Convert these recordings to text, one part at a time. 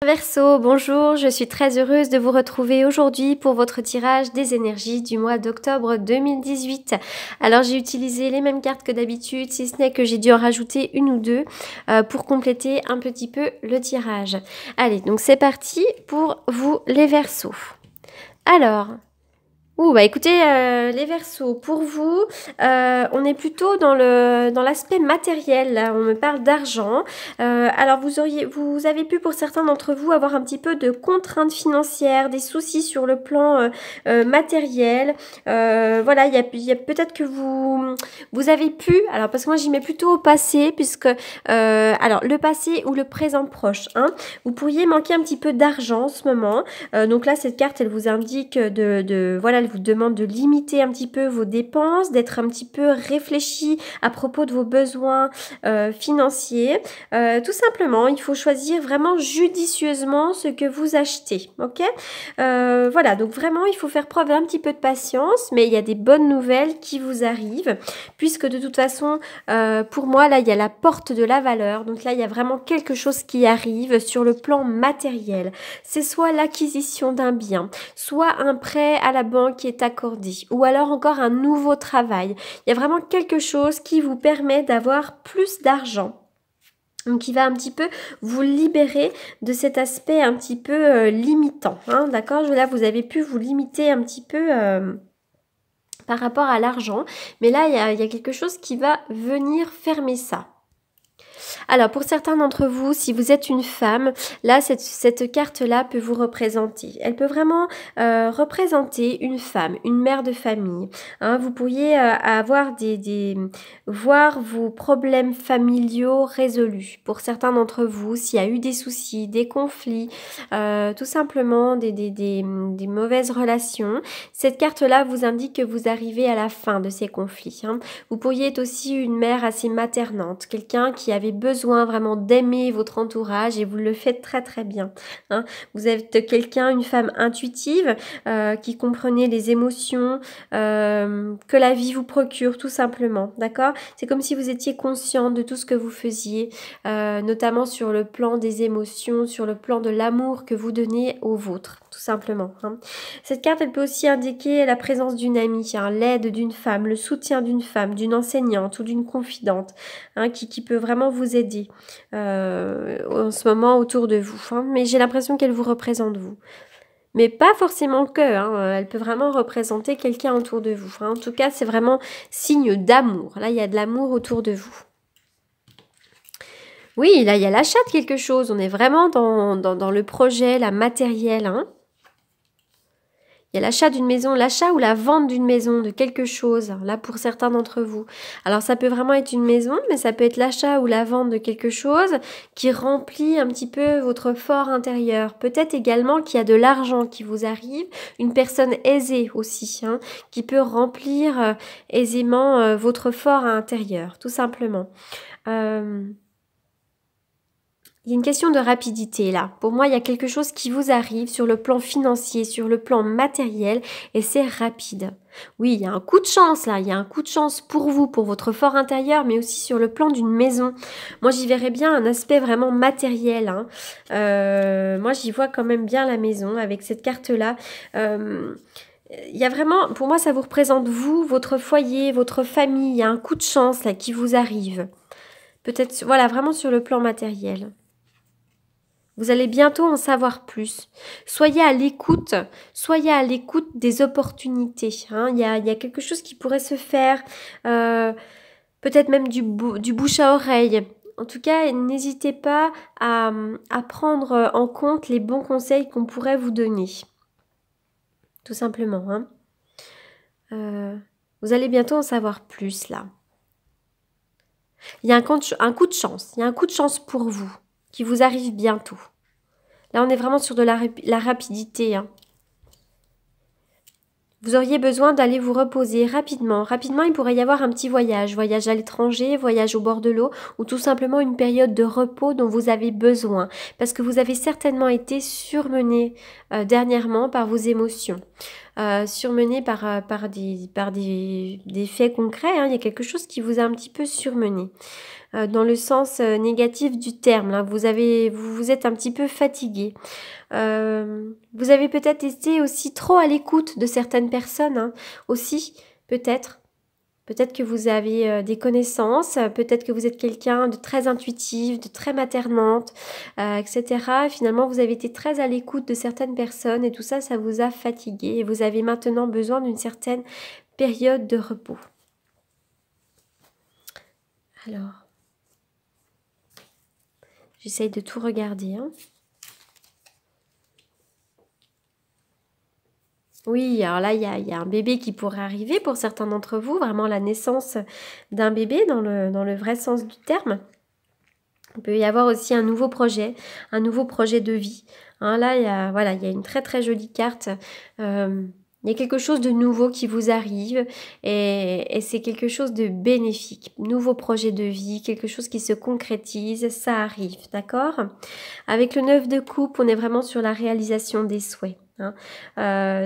Verseau, bonjour, je suis très heureuse de vous retrouver aujourd'hui pour votre tirage des énergies du mois d'octobre 2018. Alors j'ai utilisé les mêmes cartes que d'habitude, si ce n'est que j'ai dû en rajouter une ou deux pour compléter un petit peu le tirage. Allez, donc c'est parti pour vous les Verseaux. Alors... écoutez, les Verseaux, pour vous, on est plutôt dans l'aspect matériel, là, on me parle d'argent. Alors vous avez pu pour certains d'entre vous avoir un petit peu de contraintes financières, des soucis sur le plan matériel. Voilà, il y a peut-être que vous avez pu, alors parce que moi j'y mets plutôt au passé, puisque alors le passé ou le présent proche, hein, vous pourriez manquer un petit peu d'argent en ce moment. Donc là cette carte elle vous indique voilà, elle vous demande de limiter un petit peu vos dépenses, d'être un petit peu réfléchi à propos de vos besoins financiers. Tout simplement, il faut choisir vraiment judicieusement ce que vous achetez, ok? Voilà, donc vraiment, il faut faire preuve d'un petit peu de patience, mais il y a des bonnes nouvelles qui vous arrivent, puisque de toute façon, pour moi, là, il y a la porte de la valeur, donc là, il y a vraiment quelque chose qui arrive sur le plan matériel. C'est soit l'acquisition d'un bien, soit un prêt à la banque qui est accordé, ou alors encore un nouveau travail. Il y a vraiment quelque chose qui vous permet d'avoir plus d'argent. Donc, qui va un petit peu vous libérer de cet aspect un petit peu limitant. Hein, d'accord? Là, vous avez pu vous limiter un petit peu par rapport à l'argent. Mais là, il y a quelque chose qui va venir fermer ça. Alors, pour certains d'entre vous, si vous êtes une femme, là, cette carte-là peut vous représenter. Elle peut vraiment représenter une femme, une mère de famille. Hein, vous pourriez avoir voir vos problèmes familiaux résolus. Pour certains d'entre vous, s'il y a eu des soucis, des conflits, tout simplement des mauvaises relations, cette carte-là vous indique que vous arrivez à la fin de ces conflits. Hein. Vous pourriez être aussi une mère assez maternante, quelqu'un qui avait besoin vraiment d'aimer votre entourage et vous le faites très très bien. Hein. Vous êtes quelqu'un, une femme intuitive qui comprenait les émotions que la vie vous procure tout simplement. D'accord? C'est comme si vous étiez consciente de tout ce que vous faisiez, notamment sur le plan des émotions, sur le plan de l'amour que vous donnez aux vôtres, tout simplement. Hein. Cette carte, elle peut aussi indiquer la présence d'une amie, hein, l'aide d'une femme, le soutien d'une femme, d'une enseignante ou d'une confidente, hein, qui peut vraiment vous aider en ce moment autour de vous. Hein. Mais j'ai l'impression qu'elle vous représente vous. Mais pas forcément que, hein. Elle peut vraiment représenter quelqu'un autour de vous. Hein. En tout cas, c'est vraiment signe d'amour. Là, il y a de l'amour autour de vous. Oui, là, il y a l'achat de quelque chose. On est vraiment dans le projet, la matériel, hein. Il y a l'achat d'une maison, l'achat ou la vente d'une maison, de quelque chose, là pour certains d'entre vous. Alors ça peut vraiment être une maison, mais ça peut être l'achat ou la vente de quelque chose qui remplit un petit peu votre fort intérieur. Peut-être également qu'il y a de l'argent qui vous arrive, une personne aisée aussi, hein, qui peut remplir aisément votre fort intérieur, tout simplement. Il y a une question de rapidité là. Pour moi, il y a quelque chose qui vous arrive sur le plan financier, sur le plan matériel et c'est rapide. Oui, il y a un coup de chance là, il y a un coup de chance pour vous, pour votre fort intérieur, mais aussi sur le plan d'une maison. Moi, j'y verrais bien un aspect vraiment matériel. Hein. Moi, j'y vois quand même bien la maison avec cette carte-là. Il y a vraiment, pour moi, ça vous représente vous, votre foyer, votre famille. Il y a un coup de chance là qui vous arrive. Peut-être, voilà, vraiment sur le plan matériel. Vous allez bientôt en savoir plus. Soyez à l'écoute des opportunités. Hein. Il y a quelque chose qui pourrait se faire, peut-être même du bouche à oreille. En tout cas, n'hésitez pas à prendre en compte les bons conseils qu'on pourrait vous donner. Tout simplement. Hein. Vous allez bientôt en savoir plus là. Il y a un coup de chance. Il y a un coup de chance pour vous qui vous arrive bientôt. Là, on est vraiment sur de la rapidité. Hein. Vous auriez besoin d'aller vous reposer rapidement. Rapidement, il pourrait y avoir un petit voyage. Voyage à l'étranger, voyage au bord de l'eau ou tout simplement une période de repos dont vous avez besoin. Parce que vous avez certainement été surmené dernièrement par vos émotions. surmené par des faits concrets, hein. Il y a quelque chose qui vous a un petit peu surmené. Dans le sens négatif du terme, là. Vous êtes un petit peu fatigué. Vous avez peut-être été aussi trop à l'écoute de certaines personnes, hein, aussi, peut-être. Peut-être que vous avez des connaissances, peut-être que vous êtes quelqu'un de très intuitif, de très maternante, etc. Et finalement, vous avez été très à l'écoute de certaines personnes et tout ça, ça vous a fatigué. Et vous avez maintenant besoin d'une certaine période de repos. Alors, j'essaye de tout regarder, hein. Oui, alors là, il y a un bébé qui pourrait arriver pour certains d'entre vous, vraiment la naissance d'un bébé dans le vrai sens du terme. Il peut y avoir aussi un nouveau projet de vie. Hein, là, il y a une très très jolie carte. Il y a quelque chose de nouveau qui vous arrive et c'est quelque chose de bénéfique. Nouveau projet de vie, quelque chose qui se concrétise, ça arrive, d'accord? Avec le 9 de coupe, on est vraiment sur la réalisation des souhaits. Hein,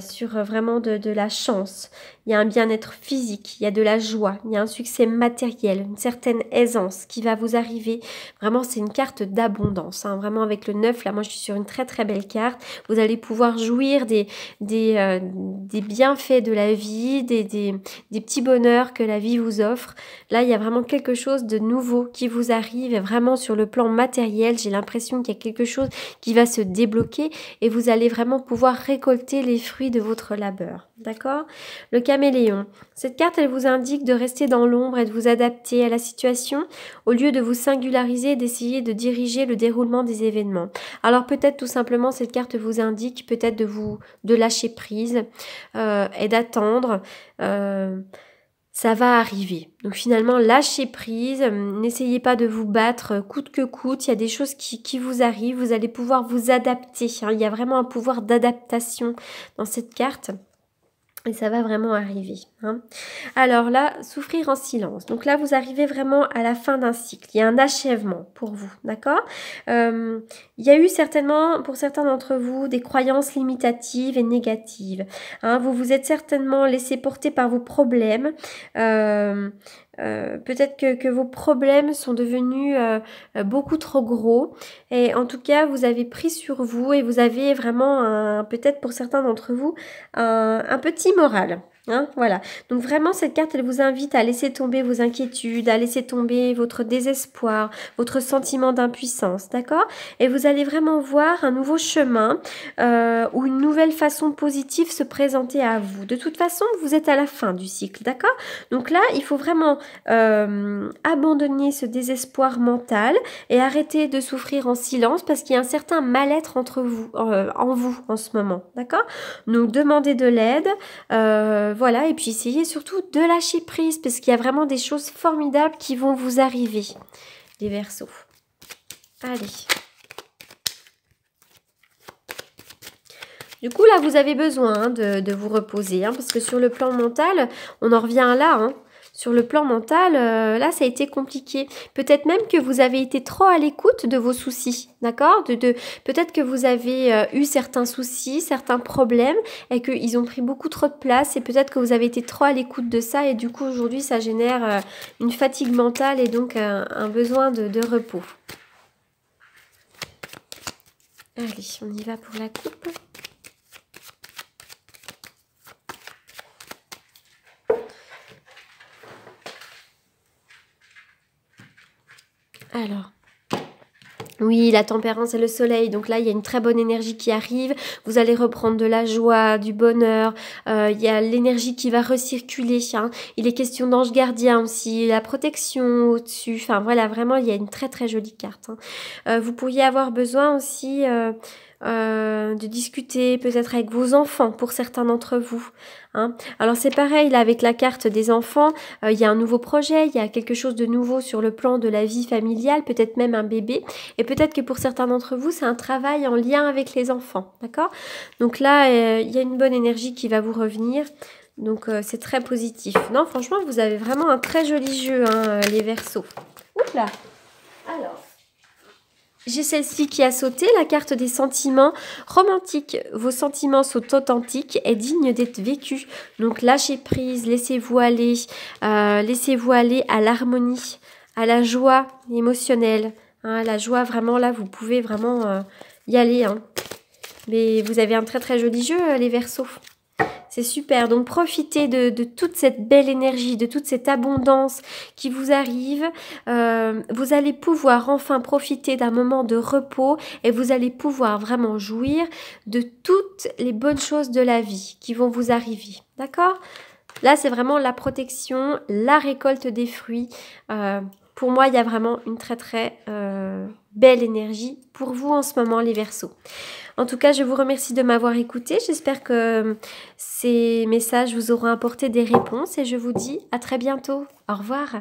sur vraiment de la chance. Il y a un bien-être physique, il y a de la joie, il y a un succès matériel, une certaine aisance qui va vous arriver. Vraiment, c'est une carte d'abondance. Hein. Vraiment, avec le 9, là, moi, je suis sur une très, très belle carte. Vous allez pouvoir jouir des bienfaits de la vie, des petits bonheurs que la vie vous offre. Là, il y a vraiment quelque chose de nouveau qui vous arrive. Et vraiment, sur le plan matériel, j'ai l'impression qu'il y a quelque chose qui va se débloquer et vous allez vraiment pouvoir récolter les fruits de votre labeur. D'accord? Le caméléon. Cette carte, elle vous indique de rester dans l'ombre et de vous adapter à la situation au lieu de vous singulariser et d'essayer de diriger le déroulement des événements. Alors peut-être tout simplement cette carte vous indique peut-être de lâcher prise et d'attendre. Ça va arriver. Donc finalement, lâchez prise, n'essayez pas de vous battre coûte que coûte, il y a des choses qui vous arrivent, vous allez pouvoir vous adapter. Hein. Il y a vraiment un pouvoir d'adaptation dans cette carte. Et ça va vraiment arriver. Hein. Alors là, souffrir en silence. Donc là, vous arrivez vraiment à la fin d'un cycle. Il y a un achèvement pour vous, d'accord? Il y a eu certainement, pour certains d'entre vous, des croyances limitatives et négatives. Hein, vous vous êtes certainement laissé porter par vos problèmes. Peut-être que vos problèmes sont devenus beaucoup trop gros et en tout cas vous avez pris sur vous et vous avez vraiment peut-être pour certains d'entre vous un petit moral. Hein, voilà. Donc vraiment cette carte elle vous invite à laisser tomber vos inquiétudes, à laisser tomber votre désespoir, votre sentiment d'impuissance, d'accord? Et vous allez vraiment voir un nouveau chemin ou une nouvelle façon positive se présenter à vous. De toute façon vous êtes à la fin du cycle, d'accord? Donc là il faut vraiment abandonner ce désespoir mental et arrêter de souffrir en silence parce qu'il y a un certain mal-être entre vous, en vous en ce moment, d'accord? Donc demandez de l'aide, voilà, et puis essayez surtout de lâcher prise parce qu'il y a vraiment des choses formidables qui vont vous arriver, les Verseaux. Allez. Du coup, là, vous avez besoin hein, de vous reposer hein, parce que sur le plan mental, on en revient là, hein. Sur le plan mental, là, ça a été compliqué. Peut-être même que vous avez été trop à l'écoute de vos soucis, d'accord? Peut-être que vous avez eu certains soucis, certains problèmes et qu'ils ont pris beaucoup trop de place et peut-être que vous avez été trop à l'écoute de ça et du coup, aujourd'hui, ça génère une fatigue mentale et donc un besoin de repos. Allez, on y va pour la coupe. Alors, oui, la tempérance et le soleil. Donc là, il y a une très bonne énergie qui arrive. Vous allez reprendre de la joie, du bonheur. Il y a l'énergie qui va recirculer. Hein. Il est question d'ange gardien aussi, la protection au-dessus. Enfin voilà, vraiment, il y a une très très jolie carte. Hein. Vous pourriez avoir besoin aussi de discuter peut-être avec vos enfants pour certains d'entre vous. Hein. Alors c'est pareil là avec la carte des enfants, il y a un nouveau projet, il y a quelque chose de nouveau sur le plan de la vie familiale, peut-être même un bébé et peut-être que pour certains d'entre vous c'est un travail en lien avec les enfants, d'accord? Donc là il y a une bonne énergie qui va vous revenir. Donc c'est très positif. Non franchement vous avez vraiment un très joli jeu hein, les Verseaux. Oups là. Alors J'ai celle-ci qui a sauté, la carte des sentiments romantiques. Vos sentiments sont authentiques et dignes d'être vécus. Donc lâchez prise, laissez-vous aller à l'harmonie, à la joie émotionnelle. Hein, la joie, vraiment, là, vous pouvez vraiment y aller. Hein. Mais vous avez un très très joli jeu, les Verseaux. C'est super, donc profitez de toute cette belle énergie, de toute cette abondance qui vous arrive. Vous allez pouvoir enfin profiter d'un moment de repos et vous allez pouvoir vraiment jouir de toutes les bonnes choses de la vie qui vont vous arriver. D'accord ? Là, c'est vraiment la protection, la récolte des fruits. Pour moi, il y a vraiment une très très belle énergie pour vous en ce moment, les Verseaux. En tout cas, je vous remercie de m'avoir écouté. J'espère que ces messages vous auront apporté des réponses et je vous dis à très bientôt. Au revoir.